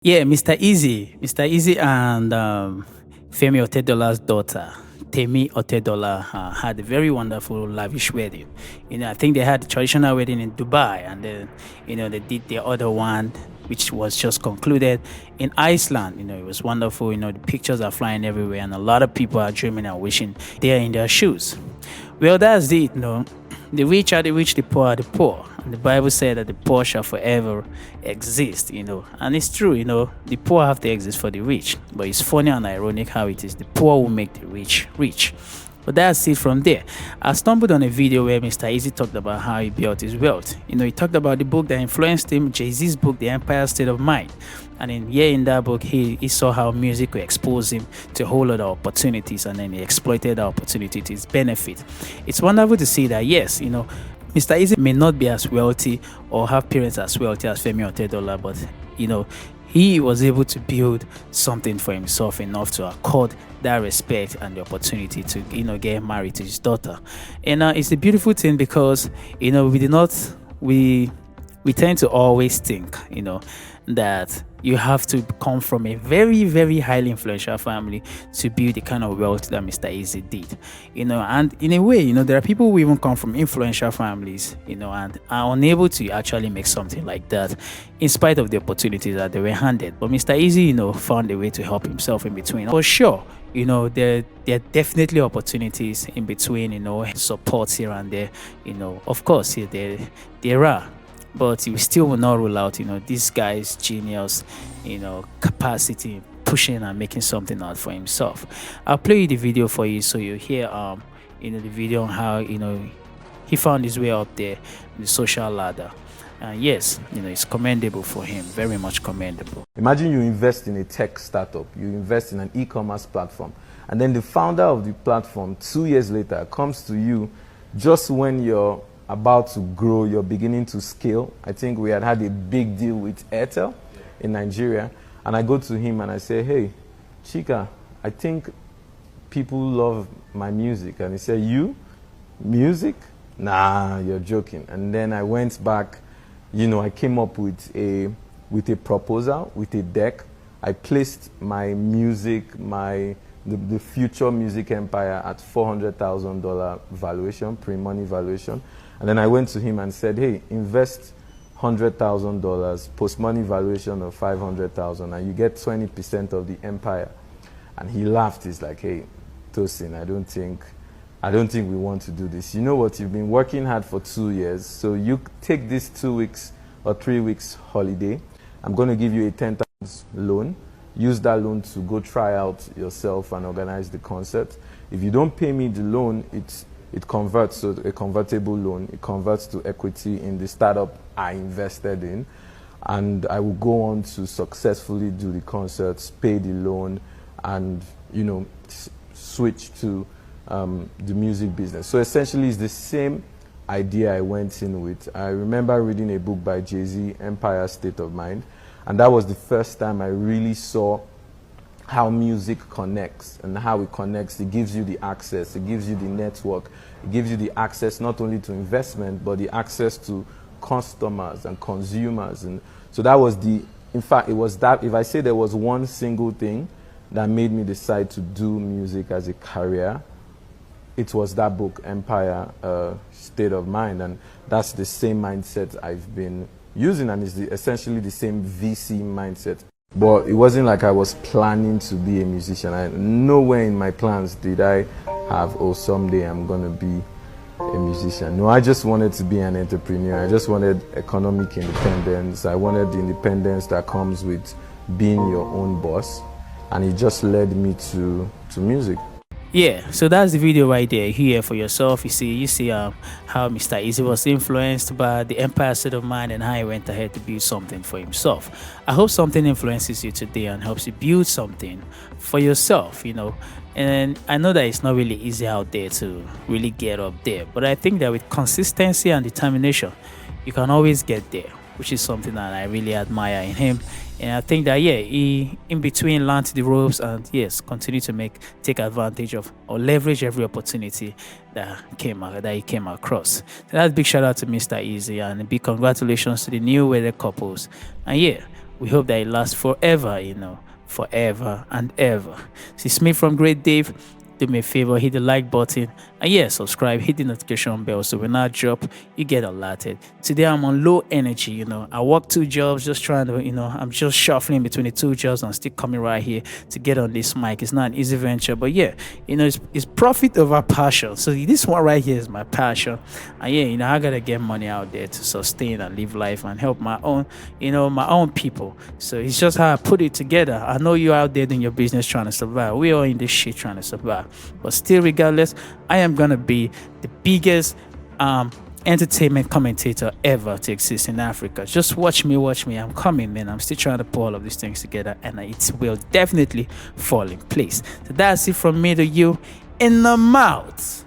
Yeah, Mr. Eazi and Femi Otedola's daughter, Temi Otedola, had a very wonderful, lavish wedding. I think they had a traditional wedding in Dubai, and then, they did the other one, which was just concluded in Iceland. It was wonderful. The pictures are flying everywhere, and a lot of people are dreaming and wishing they're in their shoes. Well, that's it. The rich are the rich, the poor are the poor. And the Bible said that the poor shall forever exist, And it's true, the poor have to exist for the rich. But it's funny and ironic how it is the poor will make the rich rich. But that's it from there. I stumbled on a video where Mr. Eazi talked about how he built his wealth. He talked about the book that influenced him, Jay-Z's book, The Empire State of Mind. And in that book, he saw how music could expose him to a whole lot of opportunities, and then he exploited the opportunity to his benefit. It's wonderful to see that, yes, Mr. Eazi may not be as wealthy or have parents as wealthy as Femi Otedola, but, he was able to build something for himself enough to accord that respect and the opportunity to, get married to his daughter. And it's a beautiful thing because, we tend to always think, that you have to come from a very, very highly influential family to build the kind of wealth that Mr. Eazi did. And in a way, there are people who even come from influential families, and are unable to actually make something like that in spite of the opportunities that they were handed. But Mr. Eazi, found a way to help himself in between. For sure, there are definitely opportunities in between, supports here and there. Of course, there are. But we still will not rule out, this guy's genius, capacity, pushing and making something out for himself. I'll play you the video for you so you hear, the video on how, he found his way up there in the social ladder. And yes, it's commendable for him, very much commendable. Imagine you invest in a tech startup, you invest in an e-commerce platform, and then the founder of the platform 2 years later comes to you just when you're about to grow, you're beginning to scale. I think we had a big deal with Airtel in Nigeria, and I go to him and I say, hey, Chika, I think people love my music. And he said, you? Music? Nah, you're joking. And then I went back, I came up with a proposal, with a deck. I placed my music, the future music empire at $400,000 valuation, pre-money valuation. And then I went to him and said, hey, invest $100,000, post-money valuation of $500,000, and you get 20% of the empire. And he laughed. He's like, hey, Tosin, I don't think we want to do this. You know what? You've been working hard for 2 years, so you take this 2 weeks or 3 weeks holiday. I'm going to give you a 10,000 loan. Use that loan to go try out yourself and organize the concert. If you don't pay me the loan, it converts to a convertible loan. It converts to equity in the startup I invested in. And I will go on to successfully do the concerts, pay the loan, and, switch to the music business. So essentially, it's the same idea I went in with. I remember reading a book by Jay-Z, Empire State of Mind. And that was the first time I really saw how music connects and how it connects. It gives you the access, it gives you the network, it gives you the access not only to investment, but the access to customers and consumers. And so that was in fact, it was that, if I say there was one single thing that made me decide to do music as a career, it was that book, Empire State of Mind. And that's the same mindset I've been using, and it's essentially the same VC mindset. But it wasn't like I was planning to be a musician. Nowhere in my plans did I have, oh, someday I'm going to be a musician. No, I just wanted to be an entrepreneur. I just wanted economic independence. I wanted the independence that comes with being your own boss. And it just led me to music. Yeah, so that's the video right there. Here for yourself, you see how Mr. Eazi was influenced by the Empire State of Mind and how he went ahead to build something for himself. I hope something influences you today and helps you build something for yourself, And I know that it's not really easy out there to really get up there, but I think that with consistency and determination, you can always get there, which is something that I really admire in him. And I think that, he in between learned the ropes and, yes, continue to take advantage of or leverage every opportunity that he came across. So that's a big shout out to Mr. Eazi, and a big congratulations to the new wedded couples. And We hope that it lasts forever, forever and ever. So it's me from Great Dave. Do me a favor, hit the like button, and yeah, subscribe, hit the notification bell so when I drop, you get alerted. Today I'm on low energy, I work 2 jobs, just trying to, I'm just shuffling between the 2 jobs and still coming right here to get on this mic. It's not an easy venture, but yeah, it's profit over passion. So this one right here is my passion, and yeah, I gotta get money out there to sustain and live life and help my own, my own people. So it's just how I put it together. I know you're out there doing your business trying to survive. We're all in this shit trying to survive. But still, regardless, I am gonna be the biggest entertainment commentator ever to exist in Africa. Just watch me. I'm coming, man. I'm still trying to pull all of these things together, and it will definitely fall in place. So that's it from me to you. In the mouth.